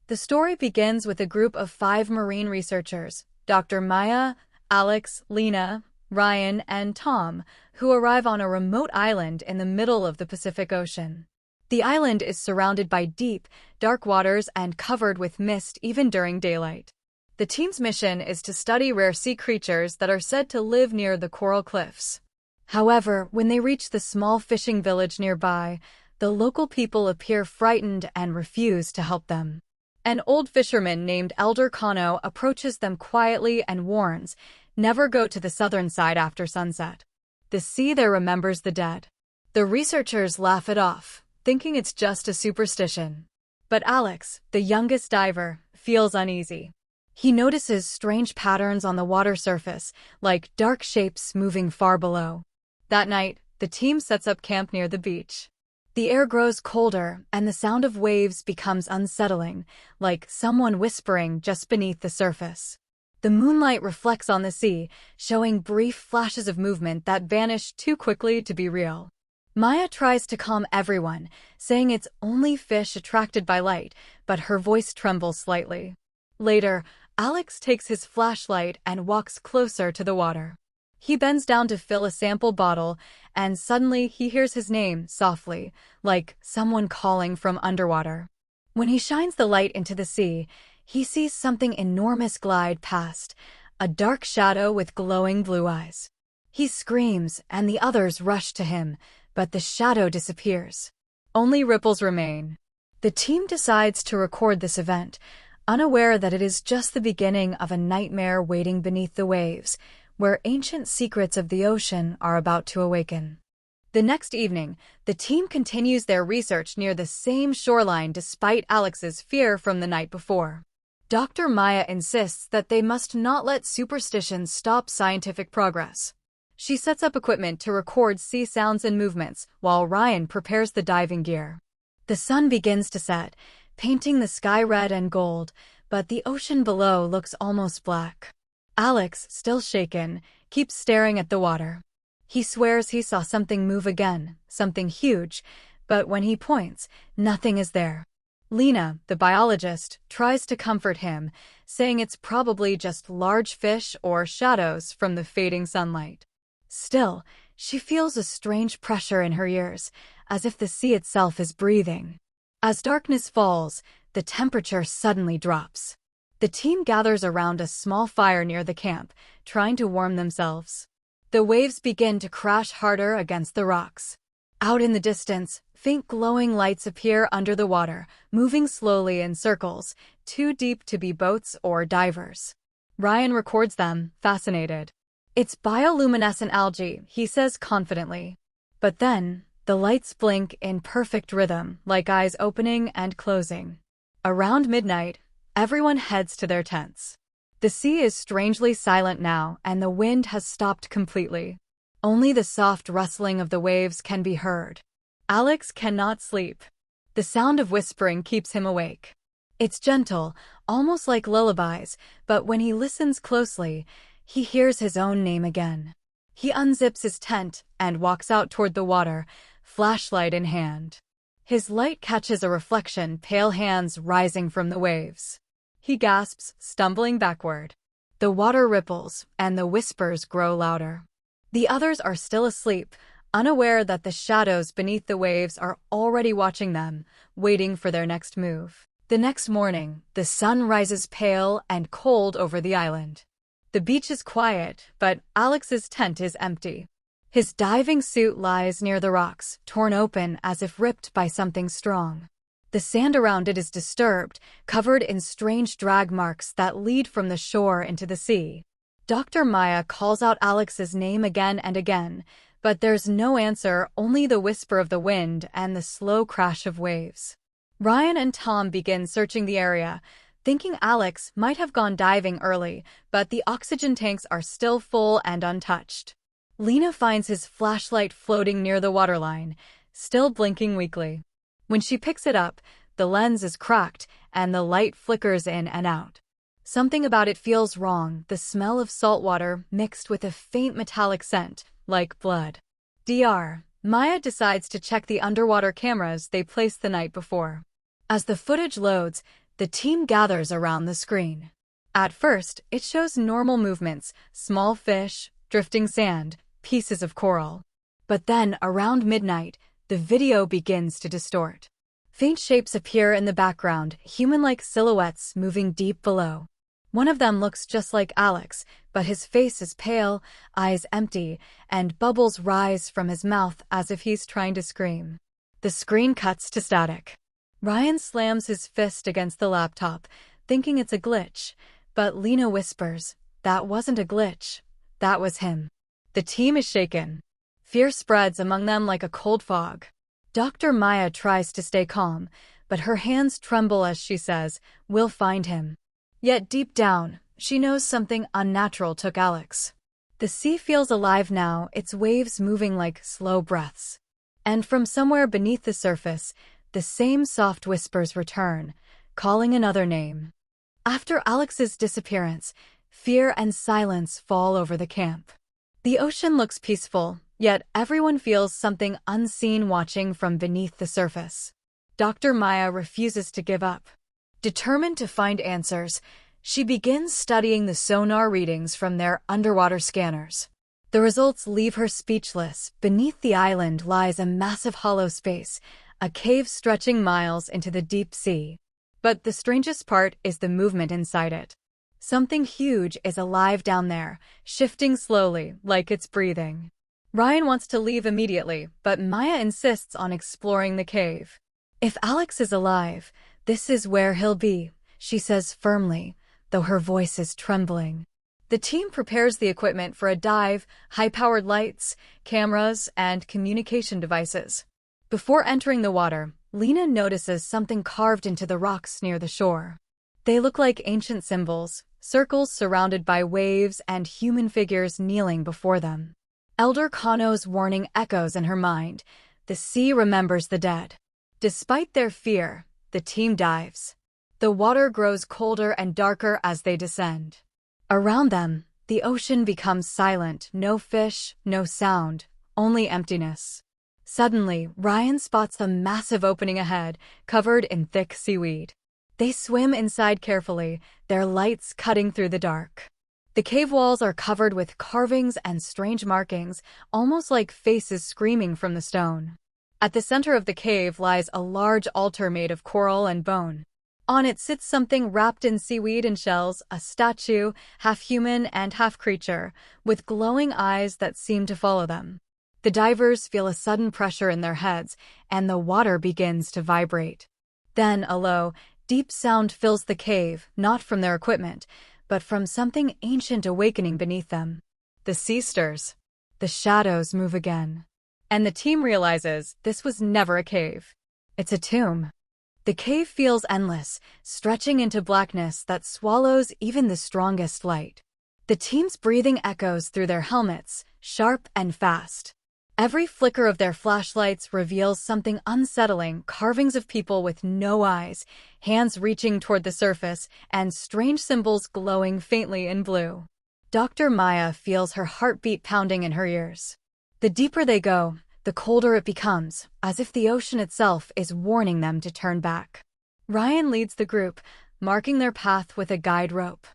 The story begins with a group of 5 marine researchers, Dr. Maya, Alex, Lena, Ryan, and Tom, who arrive on a remote island in the middle of the Pacific Ocean. The island is surrounded by deep, dark waters and covered with mist even during daylight. The team's mission is to study rare sea creatures that are said to live near the coral cliffs. However, when they reach the small fishing village nearby, the local people appear frightened and refuse to help them. An old fisherman named Elder Kano approaches them quietly and warns, "Never go to the southern side after sunset. The sea there remembers the dead." The researchers laugh it off, thinking it's just a superstition. But Alex, the youngest diver, feels uneasy. He notices strange patterns on the water surface, like dark shapes moving far below. That night, the team sets up camp near the beach. The air grows colder, and the sound of waves becomes unsettling, like someone whispering just beneath the surface. The moonlight reflects on the sea, showing brief flashes of movement that vanish too quickly to be real. Maya tries to calm everyone, saying it's only fish attracted by light, but her voice trembles slightly. Later, Alex takes his flashlight and walks closer to the water. He bends down to fill a sample bottle, and suddenly he hears his name softly, like someone calling from underwater. When he shines the light into the sea, he sees something enormous glide past, a dark shadow with glowing blue eyes. He screams, and the others rush to him, but the shadow disappears. Only ripples remain. The team decides to record this event, unaware that it is just the beginning of a nightmare waiting beneath the waves, where ancient secrets of the ocean are about to awaken. The next evening, the team continues their research near the same shoreline despite Alex's fear from the night before. Dr. Maya insists that they must not let superstitions stop scientific progress. She sets up equipment to record sea sounds and movements, while Ryan prepares the diving gear. The sun begins to set, painting the sky red and gold, but the ocean below looks almost black. Alex, still shaken, keeps staring at the water. He swears he saw something move again, something huge, but when he points, nothing is there. Lena, the biologist, tries to comfort him, saying it's probably just large fish or shadows from the fading sunlight. Still, she feels a strange pressure in her ears, as if the sea itself is breathing. As darkness falls, the temperature suddenly drops. The team gathers around a small fire near the camp, trying to warm themselves. The waves begin to crash harder against the rocks. Out in the distance, faint glowing lights appear under the water, moving slowly in circles, too deep to be boats or divers. Ryan records them, fascinated. "It's bioluminescent algae," he says confidently. But then, the lights blink in perfect rhythm, like eyes opening and closing. Around midnight, everyone heads to their tents. The sea is strangely silent now, and the wind has stopped completely. Only the soft rustling of the waves can be heard. Alex cannot sleep. The sound of whispering keeps him awake. It's gentle, almost like lullabies, but when he listens closely, he hears his own name again. He unzips his tent and walks out toward the water, flashlight in hand. His light catches a reflection, pale hands rising from the waves. He gasps, stumbling backward. The water ripples, and the whispers grow louder. The others are still asleep, unaware that the shadows beneath the waves are already watching them, waiting for their next move. The next morning, the sun rises pale and cold over the island. The beach is quiet, but Alex's tent is empty. His diving suit lies near the rocks, torn open as if ripped by something strong. The sand around it is disturbed, covered in strange drag marks that lead from the shore into the sea. Dr. Maya calls out Alex's name again and again, but there's no answer, only the whisper of the wind and the slow crash of waves. Ryan and Tom begin searching the area, thinking Alex might have gone diving early, but the oxygen tanks are still full and untouched. Lena finds his flashlight floating near the waterline, still blinking weakly. When she picks it up, the lens is cracked and the light flickers in and out. Something about it feels wrong, the smell of salt water mixed with a faint metallic scent, like blood. Maya decides to check the underwater cameras they placed the night before. As the footage loads, The team gathers around the screen. At first, it shows normal movements, small fish, drifting sand, pieces of coral. But then, around midnight, the video begins to distort. Faint shapes appear in the background, human-like silhouettes moving deep below. One of them looks just like Alex, but his face is pale, eyes empty, and bubbles rise from his mouth as if he's trying to scream. The screen cuts to static. Ryan slams his fist against the laptop, thinking it's a glitch, but Lena whispers, "That wasn't a glitch. That was him." The team is shaken. Fear spreads among them like a cold fog. Dr. Maya tries to stay calm, but her hands tremble as she says, "We'll find him." Yet deep down, she knows something unnatural took Alex. The sea feels alive now, its waves moving like slow breaths. And from somewhere beneath the surface, the same soft whispers return, calling another name. After Alex's disappearance, fear and silence fall over the camp. The ocean looks peaceful, yet everyone feels something unseen watching from beneath the surface. Dr. Maya refuses to give up. Determined to find answers, she begins studying the sonar readings from their underwater scanners. The results leave her speechless. Beneath the island lies a massive hollow space, a cave stretching miles into the deep sea. But the strangest part is the movement inside it. Something huge is alive down there, shifting slowly, like it's breathing. Ryan wants to leave immediately, but Maya insists on exploring the cave. "If Alex is alive, this is where he'll be," she says firmly, though her voice is trembling. The team prepares the equipment for a dive, high-powered lights, cameras, and communication devices. Before entering the water, Lena notices something carved into the rocks near the shore. They look like ancient symbols, circles surrounded by waves and human figures kneeling before them. Elder Kano's warning echoes in her mind. The sea remembers the dead. Despite their fear, the team dives. The water grows colder and darker as they descend. Around them, the ocean becomes silent, no fish, no sound, only emptiness. Suddenly, Ryan spots a massive opening ahead, covered in thick seaweed. They swim inside carefully, their lights cutting through the dark. The cave walls are covered with carvings and strange markings, almost like faces screaming from the stone. At the center of the cave lies a large altar made of coral and bone. On it sits something wrapped in seaweed and shells, a statue, half human and half creature, with glowing eyes that seem to follow them. The divers feel a sudden pressure in their heads, and the water begins to vibrate. Then a low, deep sound fills the cave, not from their equipment, but from something ancient awakening beneath them. The sea stirs. The shadows move again. And the team realizes this was never a cave. It's a tomb. The cave feels endless, stretching into blackness that swallows even the strongest light. The team's breathing echoes through their helmets, sharp and fast. Every flicker of their flashlights reveals something unsettling, carvings of people with no eyes, hands reaching toward the surface, and strange symbols glowing faintly in blue. Dr. Maya feels her heartbeat pounding in her ears. The deeper they go, the colder it becomes, as if the ocean itself is warning them to turn back. Ryan leads the group, marking their path with a guide rope.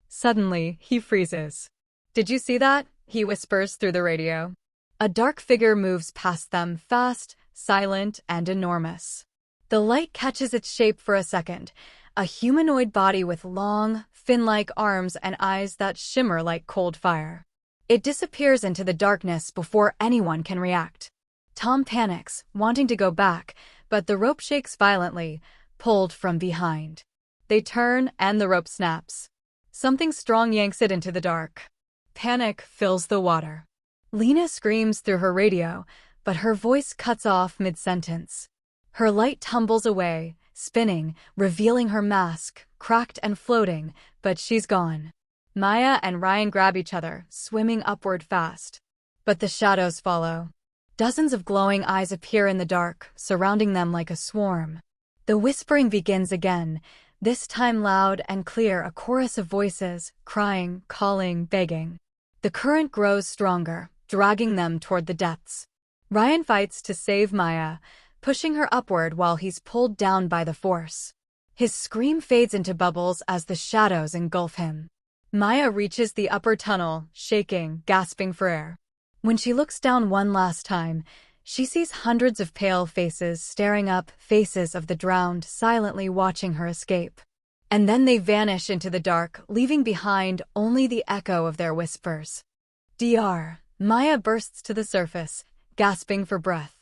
Suddenly, he freezes. "Did you see that?" he whispers through the radio. A dark figure moves past them, fast, silent, and enormous. The light catches its shape for a second, a humanoid body with long, fin-like arms and eyes that shimmer like cold fire. It disappears into the darkness before anyone can react. Tom panics, wanting to go back, but the rope shakes violently, pulled from behind. They turn, and the rope snaps. Something strong yanks it into the dark. Panic fills the water. Lena screams through her radio, but her voice cuts off mid-sentence. Her light tumbles away, spinning, revealing her mask, cracked and floating, but she's gone. Maya and Ryan grab each other, swimming upward fast. But the shadows follow. Dozens of glowing eyes appear in the dark, surrounding them like a swarm. The whispering begins again, this time loud and clear, a chorus of voices, crying, calling, begging. The current grows stronger, dragging them toward the depths. Ryan fights to save Maya, pushing her upward while he's pulled down by the force. His scream fades into bubbles as the shadows engulf him. Maya reaches the upper tunnel, shaking, gasping for air. When she looks down one last time, she sees hundreds of pale faces staring up, faces of the drowned, silently watching her escape. And then they vanish into the dark, leaving behind only the echo of their whispers. Dr. Maya bursts to the surface, gasping for breath.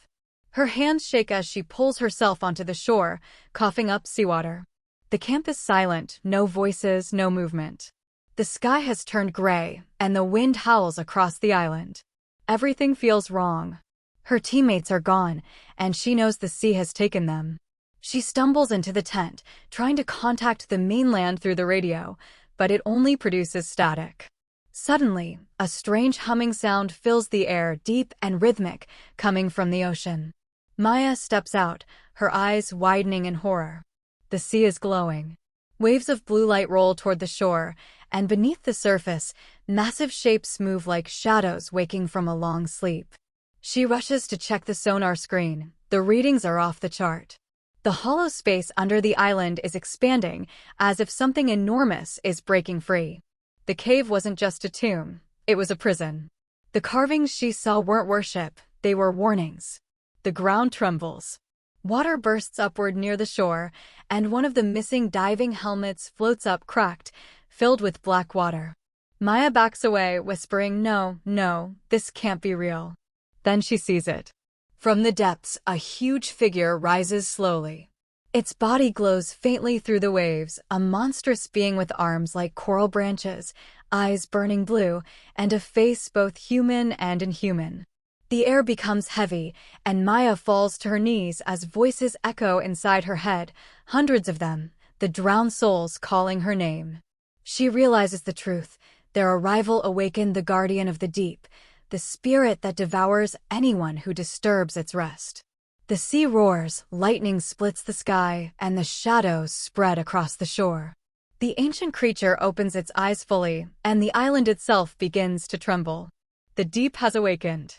Her hands shake as she pulls herself onto the shore, coughing up seawater. The camp is silent, no voices, no movement. The sky has turned gray, and the wind howls across the island. Everything feels wrong. Her teammates are gone, and she knows the sea has taken them. She stumbles into the tent, trying to contact the mainland through the radio, but it only produces static. Suddenly, a strange humming sound fills the air, deep and rhythmic, coming from the ocean. Maya steps out, her eyes widening in horror. The sea is glowing. Waves of blue light roll toward the shore, and beneath the surface, massive shapes move like shadows waking from a long sleep. She rushes to check the sonar screen. The readings are off the chart. The hollow space under the island is expanding, as if something enormous is breaking free. The cave wasn't just a tomb, it was a prison. The carvings she saw weren't worship, they were warnings. The ground trembles. Water bursts upward near the shore, and one of the missing diving helmets floats up cracked, filled with black water. Maya backs away, whispering, "No, no, this can't be real." Then she sees it. From the depths, a huge figure rises slowly. Its body glows faintly through the waves, a monstrous being with arms like coral branches, eyes burning blue, and a face both human and inhuman. The air becomes heavy, and Maya falls to her knees as voices echo inside her head, hundreds of them, the drowned souls calling her name. She realizes the truth. Their arrival awakened the guardian of the deep, the spirit that devours anyone who disturbs its rest. The sea roars, lightning splits the sky, and the shadows spread across the shore. The ancient creature opens its eyes fully, and the island itself begins to tremble. The deep has awakened.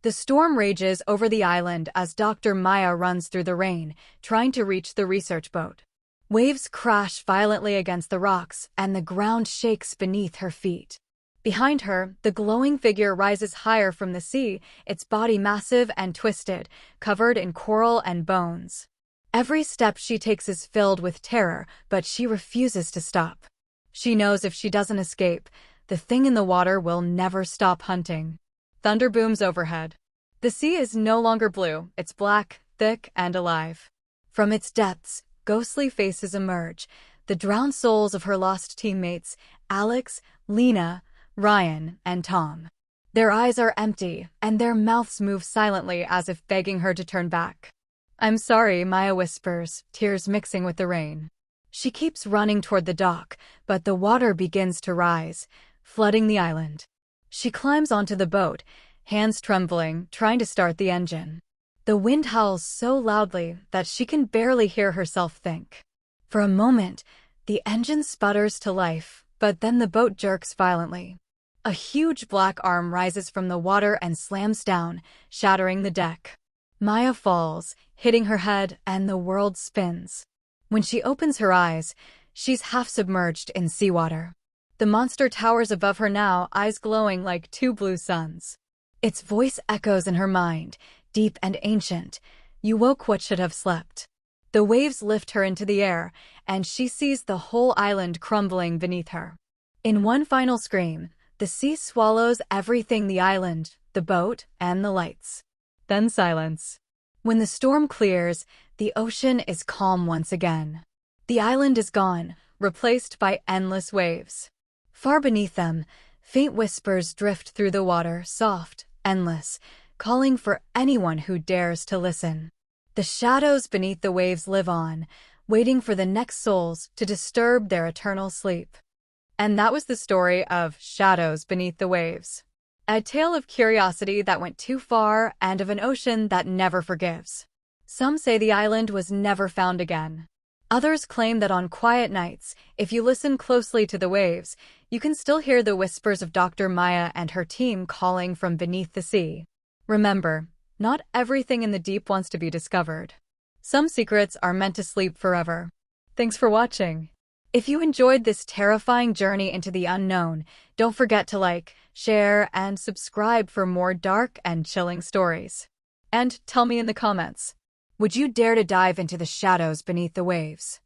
The storm rages over the island as Dr. Maya runs through the rain, trying to reach the research boat. Waves crash violently against the rocks, and the ground shakes beneath her feet. Behind her, the glowing figure rises higher from the sea, its body massive and twisted, covered in coral and bones. Every step she takes is filled with terror, but she refuses to stop. She knows if she doesn't escape, the thing in the water will never stop hunting. Thunder booms overhead. The sea is no longer blue, it's black, thick, and alive. From its depths, ghostly faces emerge, the drowned souls of her lost teammates, Alex, Lena, Ryan, and Tom. Their eyes are empty, and their mouths move silently as if begging her to turn back. "I'm sorry," Maya whispers, tears mixing with the rain. She keeps running toward the dock, but the water begins to rise, flooding the island. She climbs onto the boat, hands trembling, trying to start the engine. The wind howls so loudly that she can barely hear herself think. For a moment, the engine sputters to life, but then the boat jerks violently. A huge black arm rises from the water and slams down, shattering the deck. Maya falls, hitting her head, and the world spins. When she opens her eyes, she's half submerged in seawater. The monster towers above her now, eyes glowing like two blue suns. Its voice echoes in her mind, deep and ancient. "You woke what should have slept." The waves lift her into the air, and she sees the whole island crumbling beneath her. In one final scream, the sea swallows everything: the island, the boat, and the lights. Then silence. When the storm clears, the ocean is calm once again. The island is gone, replaced by endless waves. Far beneath them, faint whispers drift through the water, soft, endless, calling for anyone who dares to listen. The shadows beneath the waves live on, waiting for the next souls to disturb their eternal sleep. And that was the story of Shadows Beneath the Waves. A tale of curiosity that went too far and of an ocean that never forgives. Some say the island was never found again. Others claim that on quiet nights, if you listen closely to the waves, you can still hear the whispers of Dr. Maya and her team calling from beneath the sea. Remember, not everything in the deep wants to be discovered. Some secrets are meant to sleep forever. Thanks for watching. If you enjoyed this terrifying journey into the unknown, don't forget to like, share, and subscribe for more dark and chilling stories. And tell me in the comments, would you dare to dive into the shadows beneath the waves?